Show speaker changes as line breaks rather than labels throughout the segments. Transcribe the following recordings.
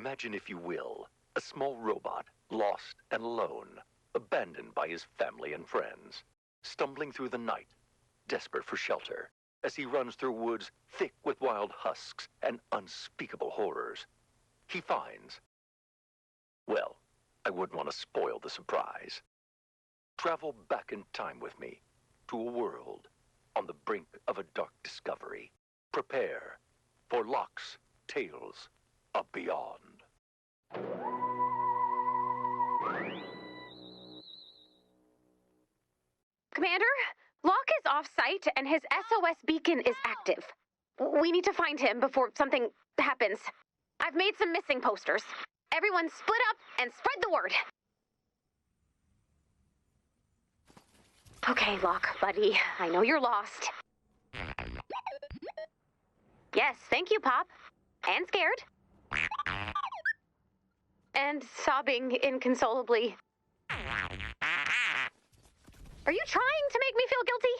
Imagine, if you will, a small robot, lost and alone, abandoned by his family and friends, stumbling through the night, desperate for shelter, as he runs through woods thick with wild husks and unspeakable horrors. He finds... Well, I wouldn't want to spoil the surprise. Travel back in time with me to a world on the brink of a dark discovery. Prepare for Locke's Tales of Beyond.
Commander, Locke is off-site and his SOS beacon is active. We need to find him before something happens. I've made some missing posters. Everyone split up and spread the word. Okay, Locke, buddy. I know you're lost. Yes, thank you, Pop. And scared. And sobbing inconsolably. Are you trying to make me feel guilty?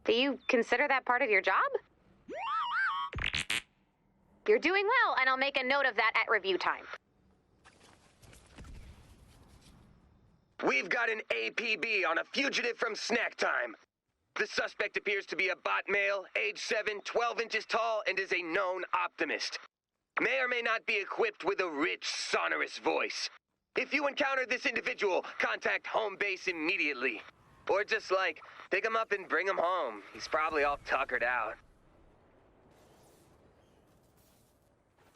Do you consider that part of your job? You're doing well, and I'll make a note of that at review time.
We've got an APB on a fugitive from snack time. The suspect appears to be a bot male, age 7, 12 inches tall, and is a known optimist. May or may not be equipped with a rich, sonorous voice. If you encounter this individual, contact home base immediately. Or just, pick him up and bring him home. He's probably all tuckered out.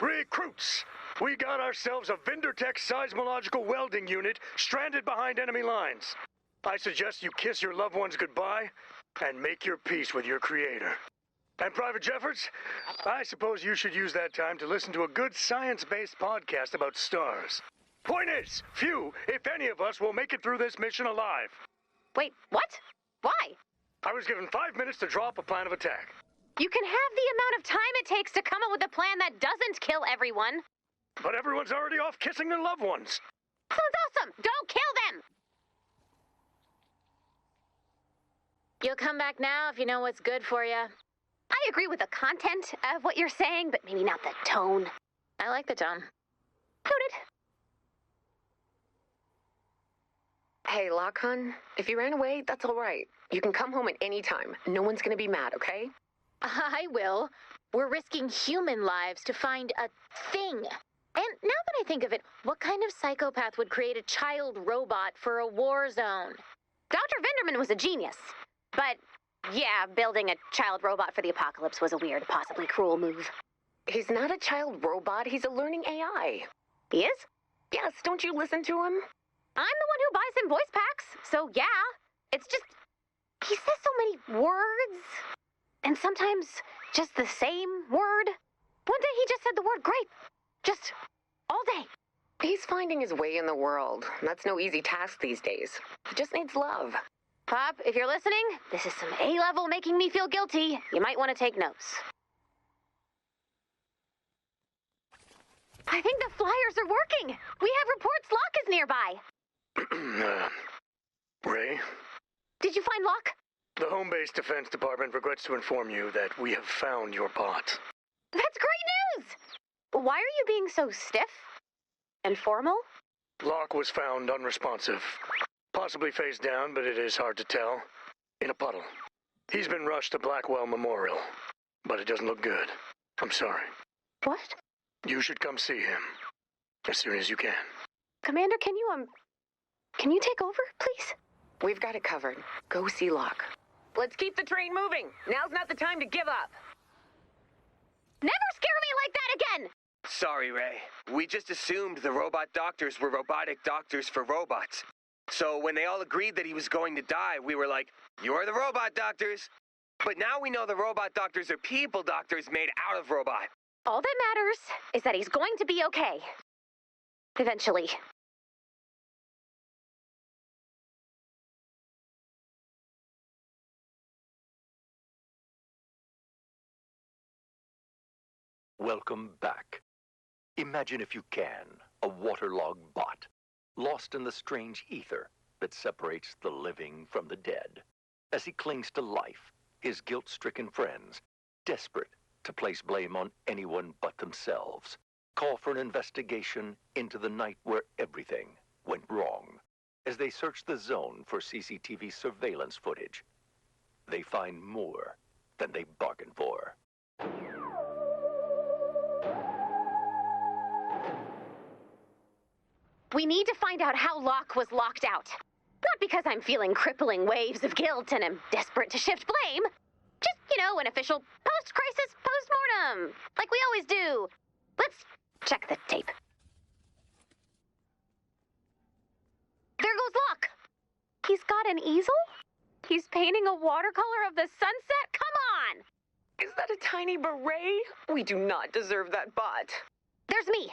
Recruits! We got ourselves a Vindertech seismological welding unit stranded behind enemy lines. I suggest you kiss your loved ones goodbye and make your peace with your creator. And Private Jeffords, I suppose you should use that time to listen to a good science-based podcast about stars. Point is, few, if any of us, will make it through this mission alive.
Wait, what? Why?
I was given 5 minutes to draw up a plan of attack.
You can have the amount of time it takes to come up with a plan that doesn't kill everyone.
But everyone's already off kissing their loved ones.
Sounds awesome! Don't kill them! You'll come back now if you know what's good for you. I agree with the content of what you're saying, but maybe not the tone. I like the tone. Noted.
Hey, Locke, hun, if you ran away, that's all right. You can come home at any time. No one's gonna be mad, okay?
I will. We're risking human lives to find a thing. And now that I think of it, what kind of psychopath would create a child robot for a war zone? Dr. Vinderman was a genius. But, yeah, building a child robot for the apocalypse was a weird, possibly cruel move.
He's not a child robot, he's a learning AI.
He is?
Yes, don't you listen to him?
I'm the one who buys him voice packs, so yeah. It's just, he says so many words. And sometimes just the same word. One day he just said the word grape. Just all day.
He's finding his way in the world. That's no easy task these days. He just needs love.
Pop, if you're listening, this is some A-level making me feel guilty. You might want to take notes. I think the flyers are working. We have reports Locke is nearby.
Ray?
Did you find Locke?
The Home Base Defense Department regrets to inform you that we have found your bot.
That's great news! Why are you being so stiff and formal?
Locke was found unresponsive. Possibly face down, but it is hard to tell. In a puddle. He's been rushed to Blackwell Memorial, but it doesn't look good. I'm sorry.
What?
You should come see him as soon as you can.
Commander, can you take over, please?
We've got it covered. Go see Locke. Let's keep the train moving. Now's not the time to give up.
Never scare me like that again!
Sorry, Ray. We just assumed the robot doctors were robotic doctors for robots. So when they all agreed that he was going to die, we were like, you're the robot doctors. But now we know the robot doctors are people doctors made out of robot.
All that matters is that he's going to be okay. Eventually.
Welcome back. Imagine, if you can, a waterlogged bot, lost in the strange ether that separates the living from the dead. As he clings to life, his guilt-stricken friends, desperate to place blame on anyone but themselves, call for an investigation into the night where everything went wrong. As they search the zone for CCTV surveillance footage, they find more than they bargained for.
We need to find out how Locke was locked out. Not because I'm feeling crippling waves of guilt and am desperate to shift blame. Just, an official post-crisis post-mortem, like we always do. Let's check the tape. There goes Locke. He's got an easel? He's painting a watercolor of the sunset? Come on!
Is that a tiny beret? We do not deserve that bot.
There's me.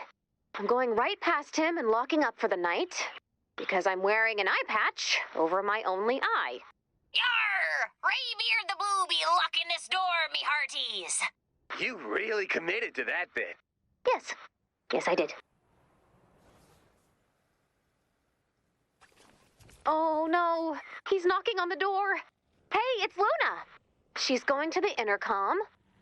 I'm going right past him and locking up for the night because I'm wearing an eye patch over my only eye.
Yarr! Raybeard the booby locking this door, me hearties.
You really committed to that bit.
Yes. Yes, I did. Oh, no. He's knocking on the door. Hey, it's Luna. She's going to the intercom.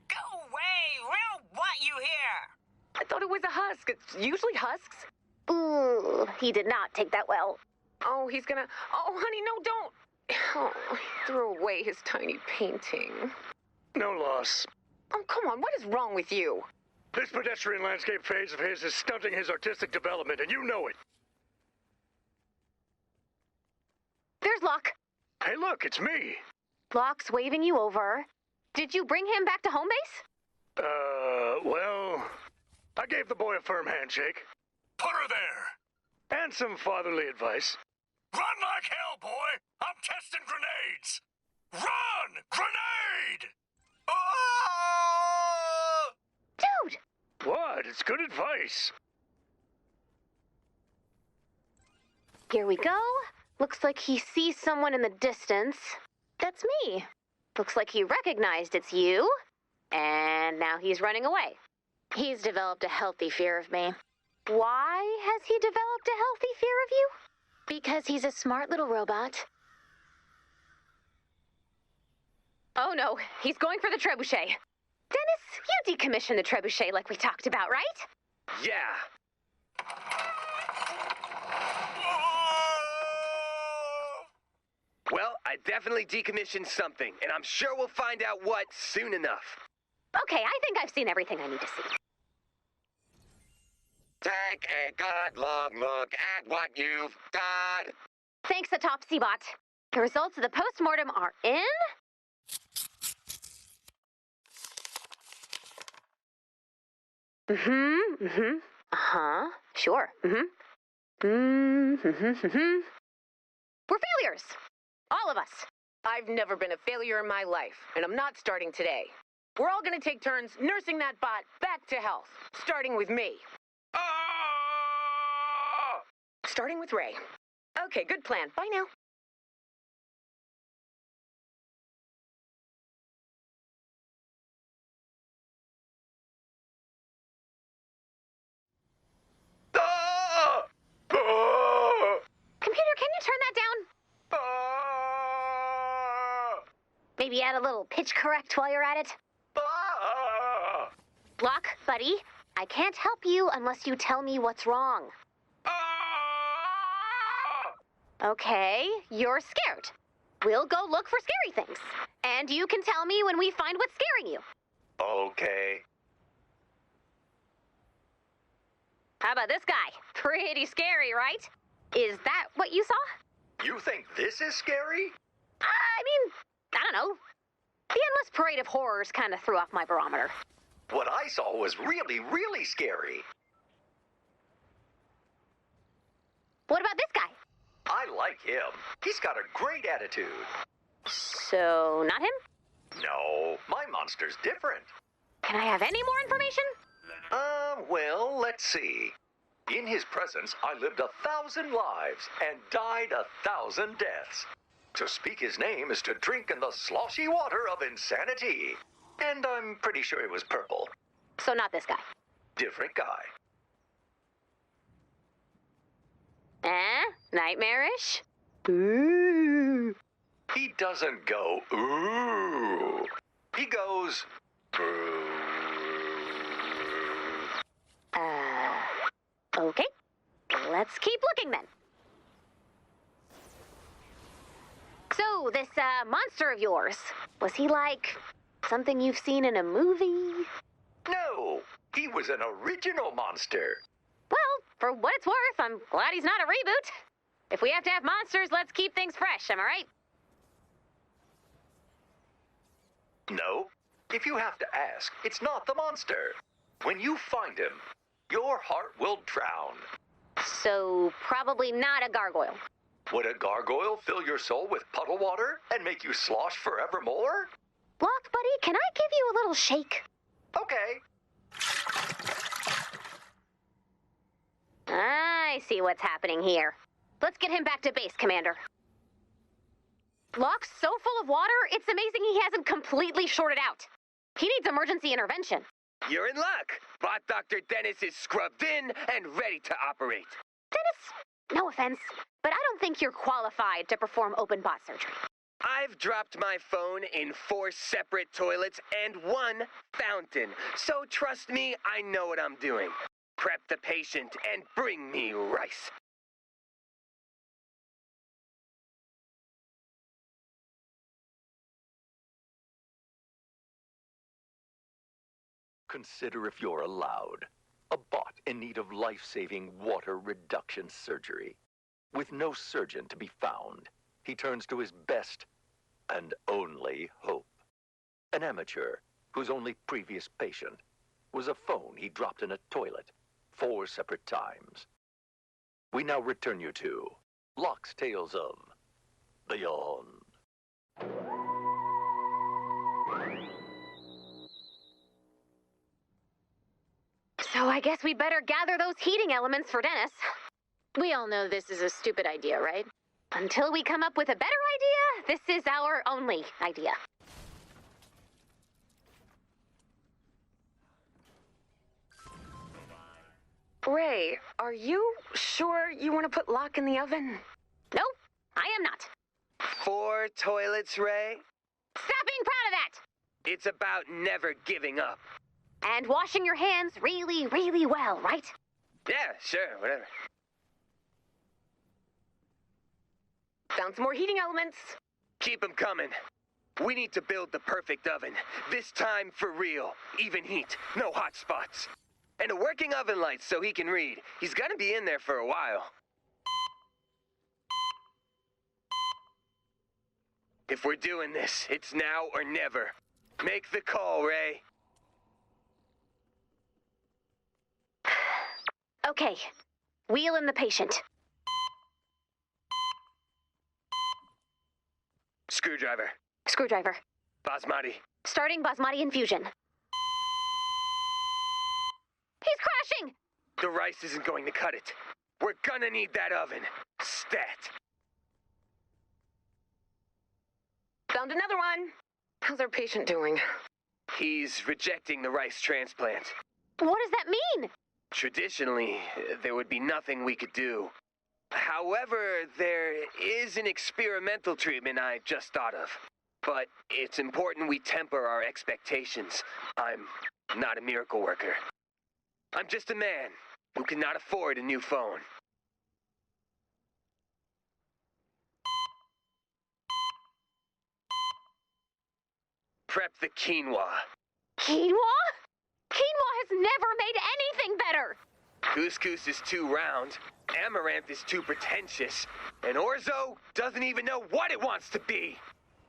Go away! We don't want you here!
I thought it was a husk. It's usually husks.
Ooh, he did not take that well.
Oh, he's gonna... Oh, honey, no, don't. Oh, throw away his tiny painting.
No loss.
Oh, come on, what is wrong with you?
This pedestrian landscape phase of his is stunting his artistic development, and you know it.
There's Locke.
Hey, look, it's me.
Locke's waving you over. Did you bring him back to home base?
Well, I gave the boy a firm handshake. Put her there. And some fatherly advice. Run like hell, boy! I'm testing grenades! Run! Grenade! Oh!
Dude!
What? It's good advice.
Here we go. Looks like he sees someone in the distance. That's me. Looks like he recognized it's you. And now he's running away. He's developed a healthy fear of me. Why has he developed a healthy fear of you? Because he's a smart little robot. Oh no, he's going for the trebuchet. Dennis, you decommissioned the trebuchet like we talked about, right?
Yeah. Well, I definitely decommissioned something, and I'm sure we'll find out what soon enough.
Okay, I think I've seen everything I need to see.
Take a good long look at what you've done.
Thanks, Atop Seabot. The results of the postmortem are in. Sure. We're failures. All of us.
I've never been a failure in my life, and I'm not starting today. We're all gonna take turns nursing that bot back to health, starting with me. Starting with Ray. Okay, good plan. Bye now.
Computer, can you turn that down? Maybe add a little pitch correct while you're at it? Locke, buddy, I can't help you unless you tell me what's wrong. Okay, you're scared. We'll go look for scary things. And you can tell me when we find what's scaring you.
Okay.
How about this guy? Pretty scary, right? Is that what you saw?
You think this is scary?
I don't know. The endless parade of horrors kind of threw off my barometer.
What I saw was really, really scary.
What about this guy?
I like him. He's got a great attitude.
So, not him?
No, my monster's different.
Can I have any more information?
Well, let's see. In his presence, I lived 1,000 lives and died 1,000 deaths. To speak his name is to drink in the sloshy water of insanity. And I'm pretty sure it was purple.
So not this guy.
Different guy.
Nightmarish? Ooh.
He doesn't go, ooh. He goes, boo.
Okay, let's keep looking then. So, this, monster of yours, was he like something you've seen in a movie?
No, he was an original monster.
Well, for what it's worth, I'm glad he's not a reboot. If we have to have monsters, let's keep things fresh, am I right?
No, if you have to ask, it's not the monster. When you find him, your heart will drown.
So, probably not a gargoyle.
Would a gargoyle fill your soul with puddle water and make you slosh forevermore?
Locke, buddy, can I give you a little shake?
Okay.
I see what's happening here. Let's get him back to base, Commander. Locke's so full of water, it's amazing he hasn't completely shorted out. He needs emergency intervention.
You're in luck. Bot Dr. Dennis is scrubbed in and ready to operate.
Dennis, no offense, but I don't think you're qualified to perform open bot surgery.
I've dropped my phone in 4 separate toilets and 1 fountain. So trust me, I know what I'm doing. Prep the patient and bring me rice.
Consider if you're allowed. A bot in need of life-saving water reduction surgery. With no surgeon to be found, he turns to his best and only hope. An amateur whose only previous patient was a phone he dropped in a toilet 4 separate times. We now return you to Locke's Tales of Beyond.
So I guess we better gather those heating elements for Dennis. We all know this is a stupid idea, right? Until we come up with a better idea, this is our only idea.
Ray, are you sure you want to put Locke in the oven?
Nope, I am not.
4 toilets, Ray?
Stop being proud of that!
It's about never giving up.
And washing your hands really, really well, right?
Yeah, sure, whatever.
Found some more heating elements.
Keep them coming. We need to build the perfect oven. This time for real. Even heat, no hot spots. And a working oven light so he can read. He's gonna be in there for a while. If we're doing this, it's now or never. Make the call, Ray.
Okay, wheel in the patient.
Screwdriver.
Screwdriver.
Basmati.
Starting basmati infusion. He's crashing!
The rice isn't going to cut it. We're gonna need that oven. Stat.
Found another one. How's our patient doing?
He's rejecting the rice transplant.
What does that mean?
Traditionally, there would be nothing we could do. However, there is an experimental treatment I just thought of. But it's important we temper our expectations. I'm not a miracle worker. I'm just a man who cannot afford a new phone. Prep the quinoa.
Quinoa? Quinoa has never made anything better!
Couscous is too round, amaranth is too pretentious, and orzo doesn't even know what it wants to be.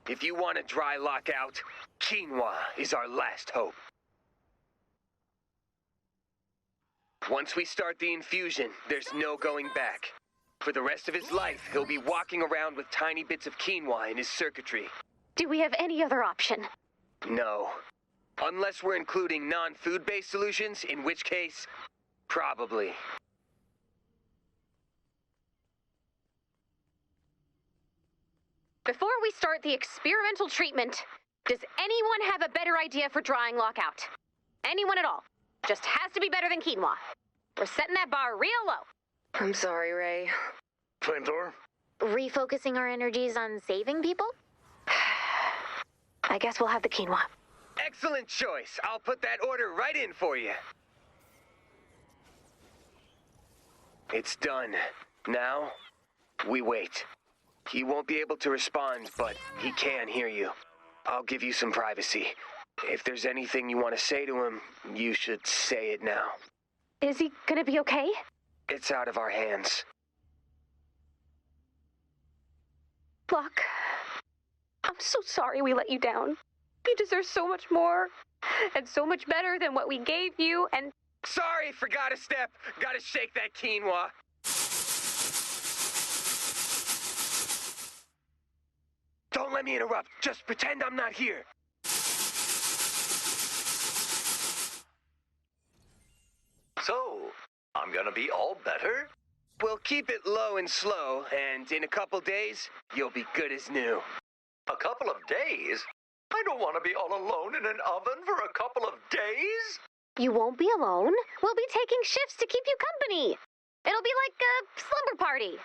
If you want to dry Locke out, quinoa is our last hope. Once we start the infusion, there's no going back. For the rest of his life, he'll be walking around with tiny bits of quinoa in his circuitry.
Do we have any other option?
No. Unless we're including non-food-based solutions, in which case, probably.
Before we start the experimental treatment, does anyone have a better idea for drying Locke out? Anyone at all? Just has to be better than quinoa. We're setting that bar real low.
I'm sorry, Ray.
Flamethrower?
Refocusing our energies on saving people? I guess we'll have the quinoa.
Excellent choice. I'll put that order right in for you. It's done. Now, we wait. He won't be able to respond, but he can hear you. I'll give you some privacy. If there's anything you want to say to him, you should say it now.
Is he gonna be okay?
It's out of our hands.
Locke, I'm so sorry we let you down. You deserve so much more, and so much better than what we gave you, and...
Sorry, forgot a step. Gotta shake that quinoa. Don't let me interrupt. Just pretend I'm not here.
So, I'm gonna be all better?
We'll keep it low and slow, and in a couple days, you'll be good as new.
A couple of days? I don't want to be all alone in an oven for a couple of days.
You won't be alone. We'll be taking shifts to keep you company. It'll be like a slumber party.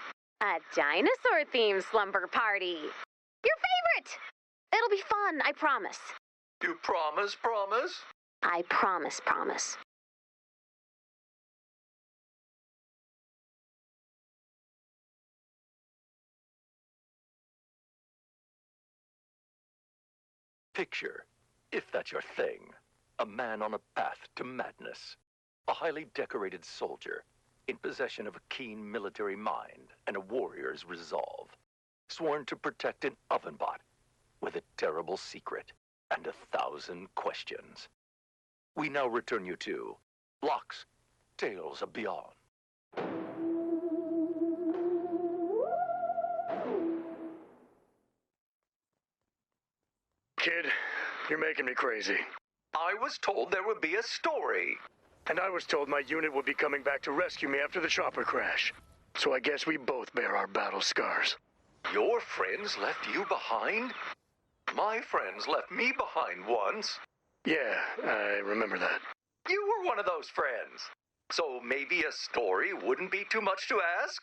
A dinosaur-themed slumber party. Your favorite! It'll be fun, I promise.
You promise?
I promise.
Picture, if that's your thing, a man on a path to madness. A highly decorated soldier, in possession of a keen military mind and a warrior's resolve. Sworn to protect an oven bot with a terrible secret and 1,000 questions. We now return you to Locke's Tales of Beyond.
Kid, you're making me crazy.
I was told there would be a story.
And I was told my unit would be coming back to rescue me after the chopper crash. So I guess we both bear our battle scars.
Your friends left you behind? My friends left me behind once.
Yeah, I remember that.
You were one of those friends. So maybe a story wouldn't be too much to ask?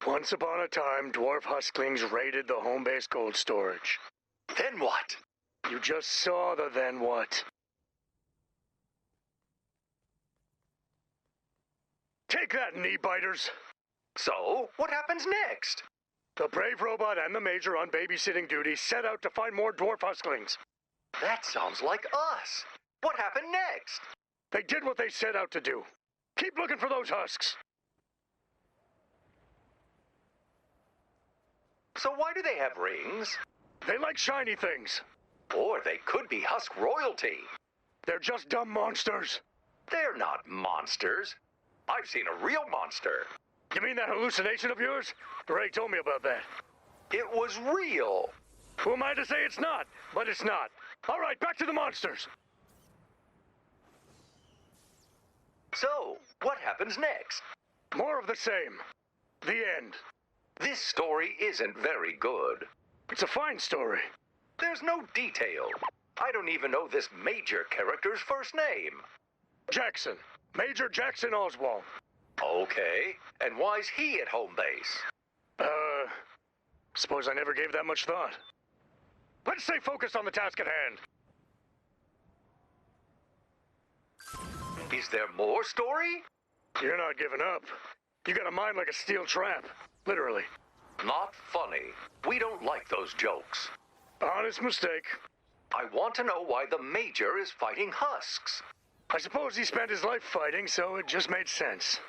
Once upon a time, dwarf husklings raided the home base cold storage.
Then what?
You just saw the then what. Take that, knee biters.
So, what happens next?
The brave robot and the major on babysitting duty set out to find more dwarf husklings.
That sounds like us. What happened next?
They did what they set out to do. Keep looking for those husks.
So why do they have rings?
They like shiny things.
Or they could be husk royalty.
They're just dumb monsters.
They're not monsters. I've seen a real monster.
You mean that hallucination of yours? Ray told me about that.
It was real.
Who am I to say it's not? But it's not. All right, back to the monsters.
So, what happens next?
More of the same. The end.
This story isn't very good.
It's a fine story.
There's no detail. I don't even know this major character's first name.
Jackson. Major Jackson Oswald.
Okay, and why's he at home base?
Suppose I never gave that much thought. Let's stay focused on the task at hand.
Is there more story?
You're not giving up. You got a mind like a steel trap. Literally.
Not funny. We don't like those jokes.
Honest mistake.
I want to know why the Major is fighting husks.
I suppose he spent his life fighting, so it just made sense.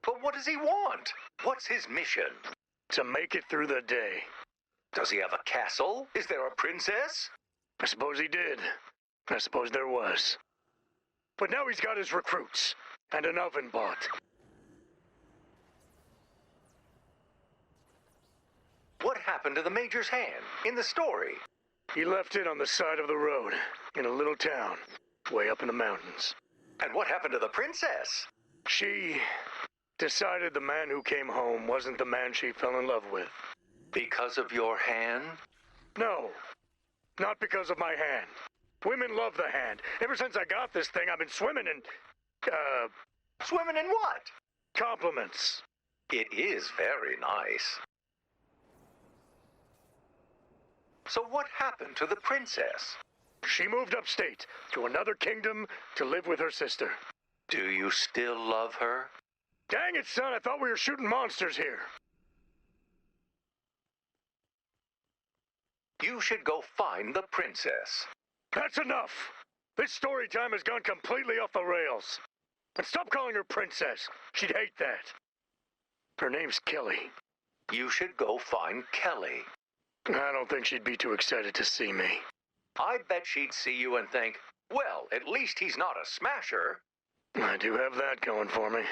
But what does he want? What's his mission?
To make it through the day.
Does he have a castle? Is there a princess?
I suppose he did. I suppose there was. But now he's got his recruits. And an oven bot.
What happened to the Major's hand in the story?
He left it on the side of the road, in a little town, way up in the mountains.
And what happened to the princess?
She decided the man who came home wasn't the man she fell in love with.
Because of your hand?
No, not because of my hand. Women love the hand. Ever since I got this thing, I've been swimming in,
Swimming in what?
compliments.
It is very nice. So what happened to the princess?
She moved upstate to another kingdom to live with her sister.
Do you still love her?
Dang it, son, I thought we were shooting monsters here.
You should go find the princess.
That's enough. This story time has gone completely off the rails. And stop calling her princess. She'd hate that. Her name's Kelly.
You should go find Kelly.
I don't think she'd be too excited to see me.
I bet she'd see you and think, well, at least he's not a smasher.
I do have that going for me.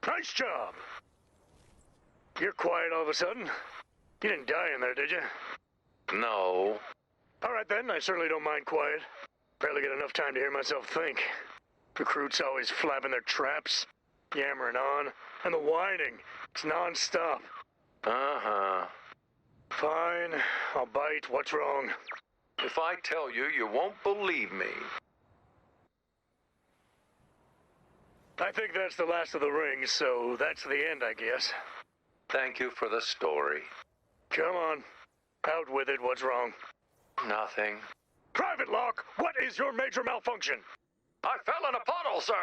Nice job. You're quiet all of a sudden. You didn't die in there, did you?
No.
All right, then. I certainly don't mind quiet. Barely get enough time to hear myself think. Recruits always flapping their traps, yammering on, and the whining. It's non-stop.
Uh-huh.
Fine. I'll bite. What's wrong?
If I tell you, you won't believe me.
I think that's the last of the rings, so that's the end, I guess.
Thank you for the story.
Come on. Out with it. What's wrong?
Nothing.
Private Locke, what is your major malfunction?
I fell in a puddle, sir.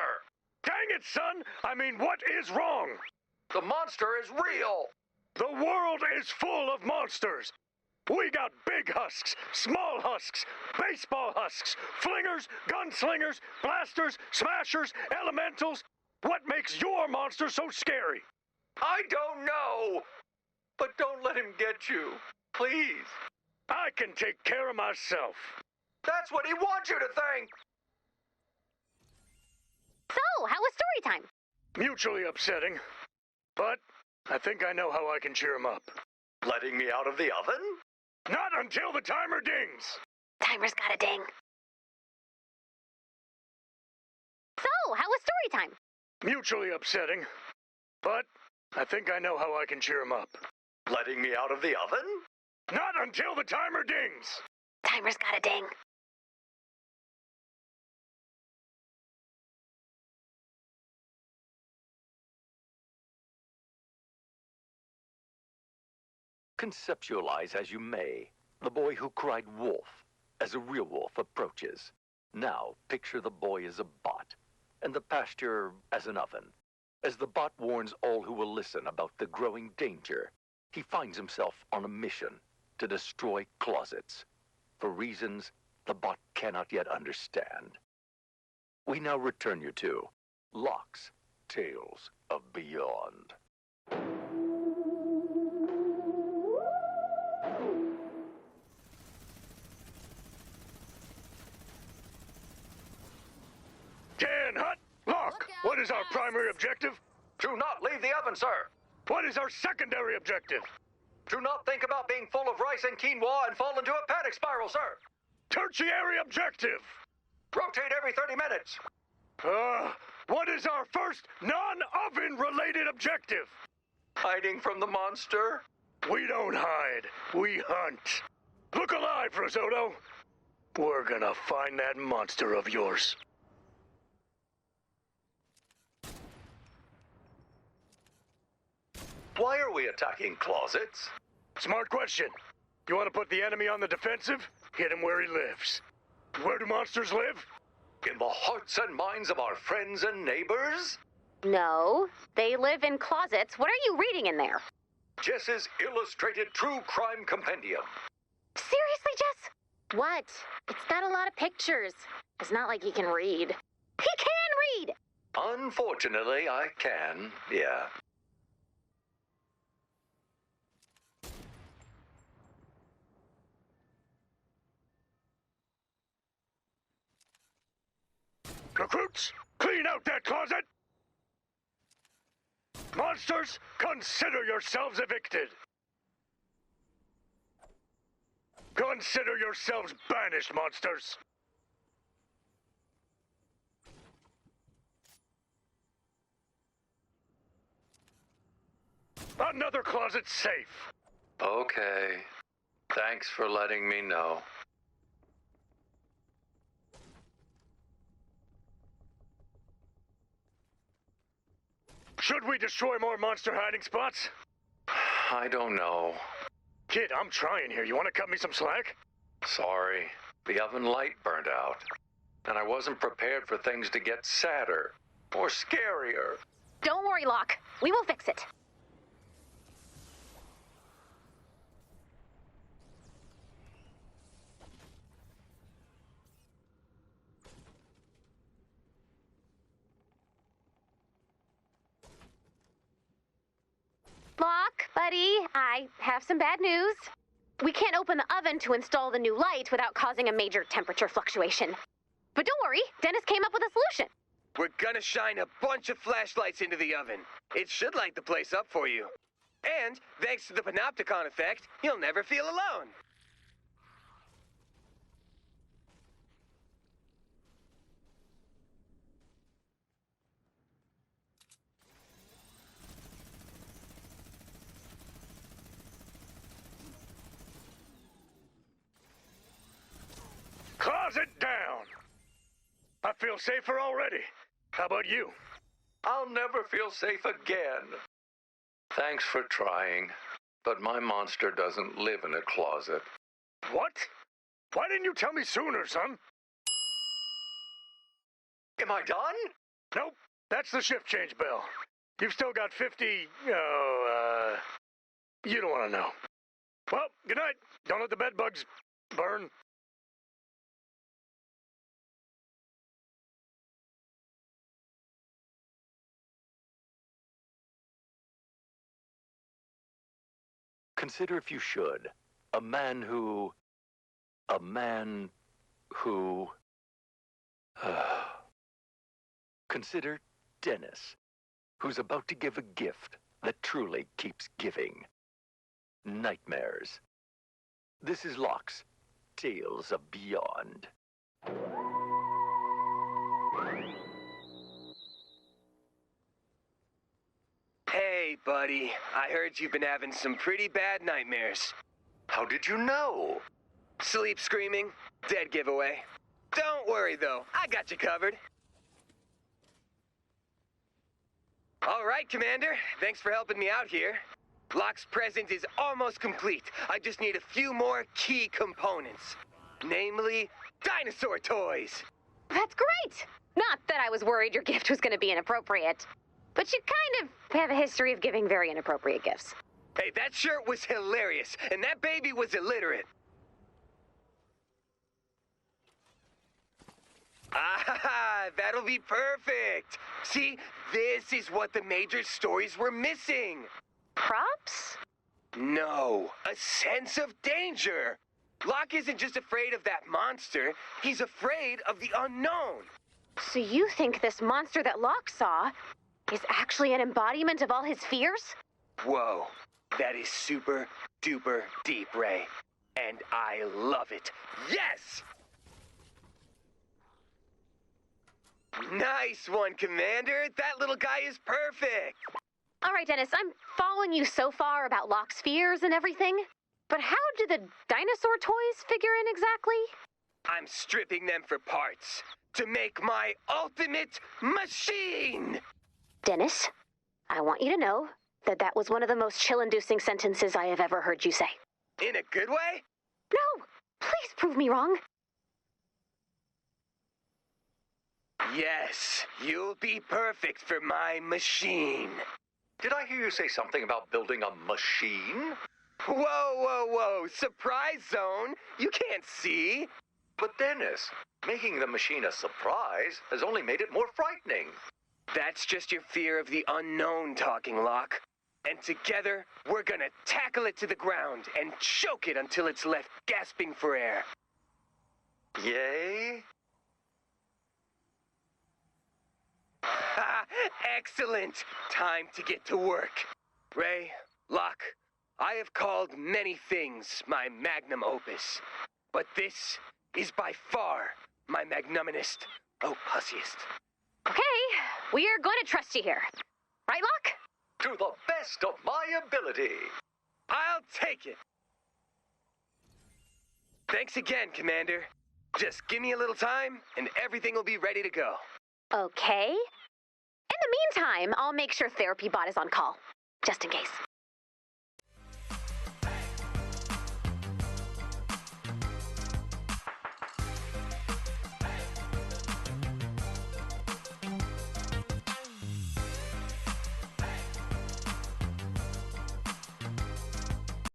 Dang it, son! I mean, what is wrong?
The monster is real.
The world is full of monsters. We got big husks, small husks, baseball husks, flingers, gunslingers, blasters, smashers, elementals. What makes your monster so scary?
I don't know. But don't let him get you. Please.
I can take care of myself.
That's what he wants you to think.
So, how was story time?
Mutually upsetting. But I think I know how I can cheer him up.
Letting me out of the oven?
Not until the timer dings.
Timer's got a ding. So, how was story time?
Mutually upsetting. But I think I know how I can cheer him up.
Letting me out of the oven?
Not until the timer dings.
Timer's got a ding.
Conceptualize as you may, the boy who cried wolf as a real wolf approaches. Now picture the boy as a bot, and the pasture as an oven. As the bot warns all who will listen about the growing danger, he finds himself on a mission to destroy closets, for reasons the bot cannot yet understand. We now return you to Locke's Tales of Beyond.
Hut! Locke, what is our primary objective?
Do not leave the oven, sir.
What is our secondary objective?
Do not think about being full of rice and quinoa and fall into a panic spiral, sir.
Tertiary objective!
Rotate every 30 minutes.
What is our first non-oven related objective?
Hiding from the monster?
We don't hide, we hunt. Look alive, Risotto. We're gonna find that monster of yours.
Why are we attacking closets?
Smart question. You want to put the enemy on the defensive? Hit him where he lives. Where do monsters live?
In the hearts and minds of our friends and neighbors?
No, they live in closets. What are you reading in there?
Jess's Illustrated True Crime Compendium.
Seriously, Jess? What? It's got a lot of pictures. It's not like he can read. He can read!
Unfortunately, I can, yeah.
Recruits, clean out that closet! Monsters, consider yourselves evicted! Consider yourselves banished, monsters! Another closet safe!
Okay. Thanks for letting me know.
Should we destroy more monster hiding spots?
I don't know.
Kid, I'm trying here. You want to cut me some slack?
Sorry.
The oven light burned out, and I wasn't prepared for things to get sadder or scarier.
Don't worry, Locke. We will fix it. Locke, buddy, I have some bad news. We can't open the oven to install the new light without causing a major temperature fluctuation. But don't worry, Dennis came up with a solution.
We're gonna shine a bunch of flashlights into the oven. It should light the place up for you. And, thanks to the panopticon effect, you'll never feel alone.
Closet down! I feel safer already. How about you?
I'll never feel safe again. Thanks for trying, but my monster doesn't live in a closet.
What? Why didn't you tell me sooner, son?
Am I done?
Nope, that's the shift change bell. You've still got 50, you don't want to know. Well, good night. Don't let the bed bugs burn.
Consider if you should. A man who... Consider Dennis, who's about to give a gift that truly keeps giving. Nightmares. This is Locke's Tales of Beyond.
Hey, buddy. I heard you've been having some pretty bad nightmares.
How did you know?
Sleep screaming, dead giveaway. Don't worry, though. I got you covered. All right, Commander. Thanks for helping me out here. Locke's present is almost complete. I just need a few more key components. Namely, dinosaur toys.
That's great! Not that I was worried your gift was going to be inappropriate. But you kind of have a history of giving very inappropriate gifts.
Hey, that shirt was hilarious, and that baby was illiterate. Ah, that'll be perfect. See, this is what the major stories were missing.
Props?
No, a sense of danger. Locke isn't just afraid of that monster, he's afraid of the unknown.
So you think this monster that Locke saw is actually an embodiment of all his fears?
Whoa, that is super duper deep, Ray. And I love it. Yes! Nice one, Commander. That little guy is perfect.
All right, Dennis, I'm following you so far about Locke's fears and everything. But how do the dinosaur toys figure in exactly?
I'm stripping them for parts to make my ultimate machine.
Dennis, I want you to know that that was one of the most chill-inducing sentences I have ever heard you say.
In a good way?
No, please prove me wrong.
Yes, you'll be perfect for my machine.
Did I hear you say something about building a machine?
Whoa, whoa, whoa, surprise zone. You can't see.
But Dennis, making the machine a surprise has only made it more frightening.
That's just your fear of the unknown talking, Locke. And together, we're gonna tackle it to the ground and choke it until it's left gasping for air.
Yay?
Ha! Excellent! Time to get to work. Ray, Locke, I have called many things my magnum opus, but this is by far my magnanimous opusiest.
Okay, we are going to trust you here. Right, Locke?
To the best of my ability.
I'll take it. Thanks again, Commander. Just give me a little time, and everything will be ready to go.
Okay. In the meantime, I'll make sure Therapy Bot is on call, just in case.